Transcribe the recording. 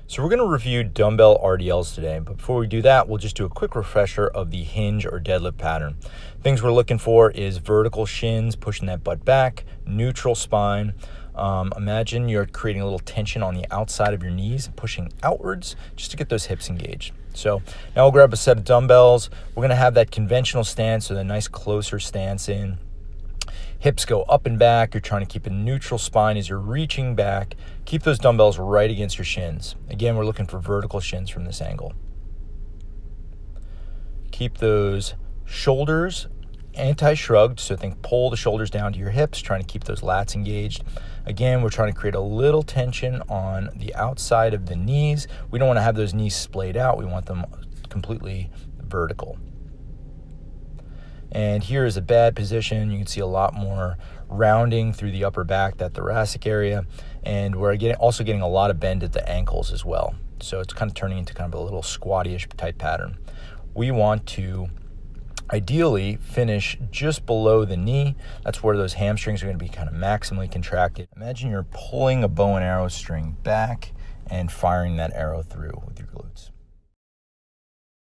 So we're going to review dumbbell RDLs today, but before we do that, we'll just do a quick refresher of the hinge or deadlift pattern. Things we're looking for is vertical shins, pushing that butt back, neutral spine. Imagine you're creating a little tension on the outside of your knees, pushing outwards just to get those hips engaged. So now we'll grab a set of dumbbells. We're going to have that conventional stance, so the nice closer stance in. Hips go up and back. You're trying to keep a neutral spine as you're reaching back. Keep those dumbbells right against your shins. Again, we're looking for vertical shins from this angle. Keep those shoulders anti-shrugged, so think pull the shoulders down to your hips, trying to keep those lats engaged. Again, we're trying to create a little tension on the outside of the knees. We don't want to have those knees splayed out. We want them completely vertical. And here is a bad position. You can see a lot more rounding through the upper back, that thoracic area. And we're also getting a lot of bend at the ankles as well. So it's kind of turning into kind of a little squatty-ish type pattern. We want to ideally finish just below the knee. That's where those hamstrings are going to be kind of maximally contracted. Imagine you're pulling a bow and arrow string back and firing that arrow through with your glutes.